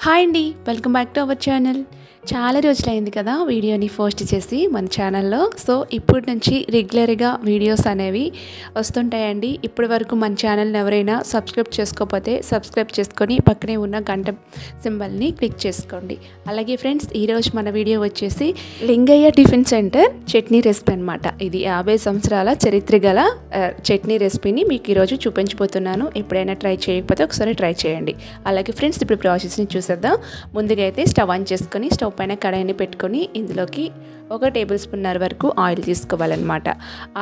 Hi అండి, welcome back to our channel. చాలా రోజులైంది కదా వీడియోని పోస్ట్ చేసి మన ఛానల్లో. సో ఇప్పటి నుంచి రెగ్యులర్గా వీడియోస్ అనేవి వస్తుంటాయండి. ఇప్పటి వరకు మన ఛానల్ని ఎవరైనా సబ్స్క్రైబ్ చేసుకోకపోతే సబ్స్క్రైబ్ చేసుకొని పక్కనే ఉన్న గంట సింబల్ని క్లిక్ చేసుకోండి. అలాగే ఫ్రెండ్స్, ఈరోజు మన వీడియో వచ్చేసి Lingaiah tiffin centre chutney recipe అనమాట. ఇది 50 సంవత్సరాల చరిత్ర గల చట్నీ రెసిపీని మీకు ఈరోజు చూపించబోతున్నాను. ఎప్పుడైనా ట్రై చేయకపోతే ఒకసారి ట్రై చేయండి. అలాగే ఫ్రెండ్స్, ఇప్పుడు ప్రాసెస్ని చూసేద్దాం. ముందుగా అయితే స్టవ్ ఆన్ చేసుకొని స్టవ్ పైన కడాయిని పెట్టుకొని ఇందులోకి 1 టేబుల్ స్పూన్ వరకు ఆయిల్ తీసుకోవాలన్నమాట.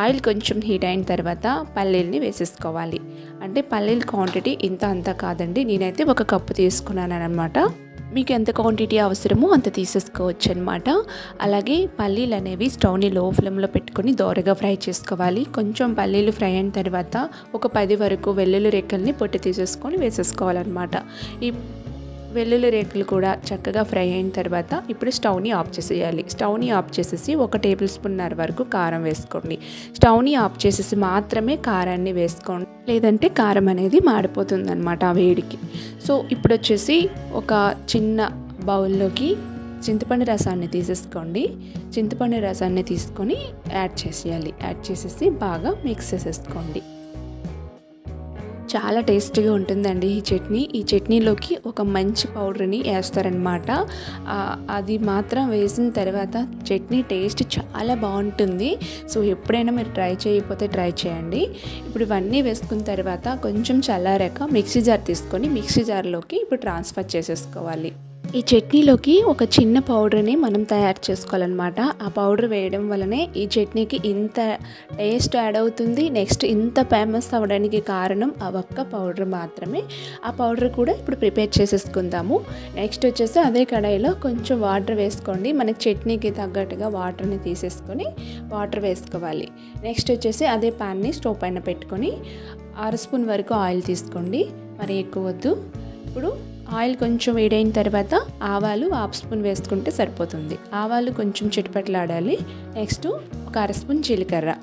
ఆయిల్ కొంచెం హీట్ అయిన తర్వాత పల్లీలని వేసేసుకోవాలి. అంటే పల్లీల క్వాంటిటీ అంతా కాదండి, నేనైతే 1 కప్పు తీసుకున్నాను అనమాట. మీకు ఎంత క్వాంటిటీ అవసరమో అంత తీసేసుకోవచ్చు అనమాట. అలాగే పల్లీలు అనేవి స్టవ్ని లో ఫ్లేమ్లో పెట్టుకొని దోరగా ఫ్రై చేసుకోవాలి. కొంచెం పల్లీలు ఫ్రై అయిన తర్వాత ఒక 10 వరకు వెల్లుల్లి రెక్కల్ని పొట్టి తీసేసుకొని వేసేసుకోవాలన్నమాట. ఈ వెల్లుల్లి రేకులు కూడా చక్కగా ఫ్రై అయిన తర్వాత ఇప్పుడు స్టవ్ని ఆఫ్ చేసేయాలి. స్టవ్ని ఆఫ్ చేసేసి 1 టేబుల్ స్పూన్ వరకు కారం వేసుకోండి. స్టవ్ని ఆఫ్ చేసేసి మాత్రమే కారాన్ని వేసుకోండి, లేదంటే కారం అనేది మాడిపోతుంది అనమాట ఆ వేడికి. సో ఇప్పుడు వచ్చేసి ఒక చిన్న బౌల్లోకి చింతపండు రసాన్ని తీసేసుకోండి. చింతపండు రసాన్ని తీసుకొని యాడ్ చేసేయాలి. యాడ్ చేసేసి బాగా మిక్స్ చేసేసుకోండి. చాలా టేస్టీగా ఉంటుందండి ఈ చట్నీ. ఈ చట్నీలోకి ఒక మంచి పౌడర్ని వేస్తారనమాట. అది మాత్రం వేసిన తర్వాత చట్నీ టేస్ట్ చాలా బాగుంటుంది. సో ఎప్పుడైనా మీరు ట్రై చేయకపోతే ట్రై చేయండి. ఇప్పుడు ఇవన్నీ వేసుకున్న తర్వాత కొంచెం చల్లారాక మిక్సీ జార్ తీసుకొని మిక్సీ జార్లోకి ఇప్పుడు ట్రాన్స్ఫర్ చేసేసుకోవాలి. ఈ చట్నీలోకి ఒక చిన్న పౌడర్ని మనం తయారు చేసుకోవాలన్నమాట. ఆ పౌడర్ వేయడం వల్లనే ఈ చట్నీకి ఇంత టేస్ట్ యాడ్ అవుతుంది. నెక్స్ట్ ఇంత ఫేమస్ అవ్వడానికి కారణం ఆ ఒక్క పౌడర్ మాత్రమే. ఆ పౌడర్ కూడా ఇప్పుడు ప్రిపేర్ చేసేసుకుందాము. నెక్స్ట్ వచ్చేసి అదే కడాయిలో కొంచెం వాటర్ వేసుకోండి. మనకి చట్నీకి తగ్గట్టుగా వాటర్ని తీసేసుకొని వాటర్ వేసుకోవాలి. నెక్స్ట్ వచ్చేసి అదే ప్యాన్ని స్టవ్ పైన పెట్టుకొని 1/2 స్పూన్ వరకు ఆయిల్ తీసుకోండి, మరి ఎక్కువ వద్దు. ఇప్పుడు ఆయిల్ కొంచెం వేడైన తర్వాత ఆవాలు 1/2 స్పూన్ వేసుకుంటే సరిపోతుంది. ఆవాలు కొంచెం చిటపటలాడాలి. నెక్స్ట్ ఒక 1/2 స్పూన్ జీలకర్ర.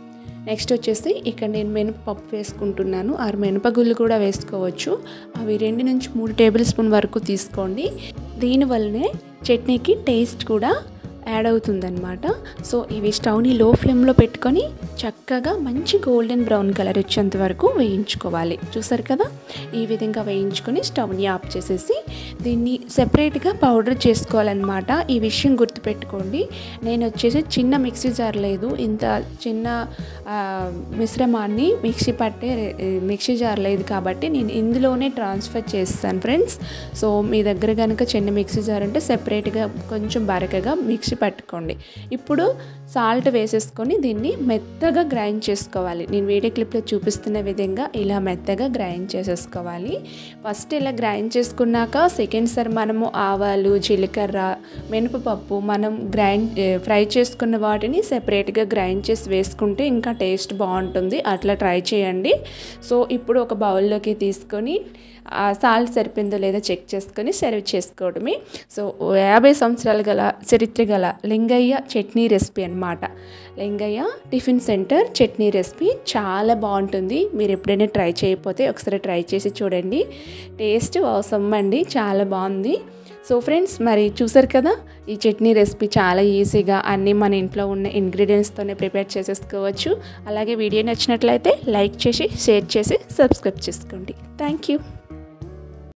నెక్స్ట్ వచ్చేసి ఇక్కడ నేను మినపప్పు వేసుకుంటున్నాను. 6 మినపగుళ్ళు కూడా వేసుకోవచ్చు. అవి 2 నుంచి 3 టేబుల్ స్పూన్ వరకు తీసుకోండి. దీనివల్లనే చట్నీకి టేస్ట్ కూడా యాడ్ అవుతుందన్నమాట. సో ఇవి స్టవ్ని లో ఫ్లేమ్లో పెట్టుకొని చక్కగా మంచి గోల్డెన్ బ్రౌన్ కలర్ వచ్చేంత వరకు వేయించుకోవాలి. చూసారు కదా, ఈ విధంగా వేయించుకొని స్టవ్ని ఆఫ్ చేసేసి దీన్ని సెపరేట్గా పౌడర్ చేసుకోవాలన్నమాట. ఈ విషయం గుర్తుపెట్టుకోండి. నేను వచ్చేసి చిన్న మిక్సీ జార్ లేదు, ఇంత చిన్న మిశ్రమాన్ని మిక్సీ జార్ లేదు కాబట్టి నేను ఇందులోనే ట్రాన్స్ఫర్ చేస్తాను ఫ్రెండ్స్. సో మీ దగ్గర కనుక చిన్న మిక్సీ జార్ అంటే సెపరేట్గా కొంచెం బరకగా మిక్సీ పట్టుకోండి. ఇప్పుడు సాల్ట్ వేసేసుకొని దీన్ని మెత్తగా గ్రైండ్ చేసుకోవాలి. నేను వీడియో క్లిప్లో చూపిస్తున్న విధంగా ఇలా మెత్తగా గ్రైండ్ చేసేసుకోవాలి. ఫస్ట్ ఇలా గ్రైండ్ చేసుకున్నాక సెకండ్ సారి మనము ఆవాలు, జీలకర్ర, మినపప్పు మనం ఫ్రై చేసుకున్న వాటిని సెపరేట్గా గ్రైండ్ చేసి వేసుకుంటే ఇంకా టేస్ట్ బాగుంటుంది. అట్లా ట్రై చేయండి. సో ఇప్పుడు ఒక బౌల్లోకి తీసుకొని సాల్ట్ సరిపోయిందో లేదో చెక్ చేసుకొని సర్వ్ చేసుకోవడమే. సో 50 సంవత్సరాలు గల చరిత్ర గల లింగయ్య చట్నీ రెసిపీ అనమాట. Lingaiah tiffin centre chutney recipe చాలా బాగుంటుంది. మీరు ఎప్పుడైనా ట్రై చేయకపోతే ఒకసారి ట్రై చేసి చూడండి. టేస్ట్ అవసరం అండి, చాలా బాగుంది. సో ఫ్రెండ్స్, మరి చూసారు కదా, ఈ చట్నీ రెసిపీ చాలా ఈజీగా అన్నీ మన ఇంట్లో ఉన్న ఇంగ్రీడియంట్స్తోనే ప్రిపేర్ చేసేసుకోవచ్చు. అలాగే వీడియో నచ్చినట్లయితే లైక్ చేసి షేర్ చేసి సబ్స్క్రైబ్ చేసుకోండి. Thank you.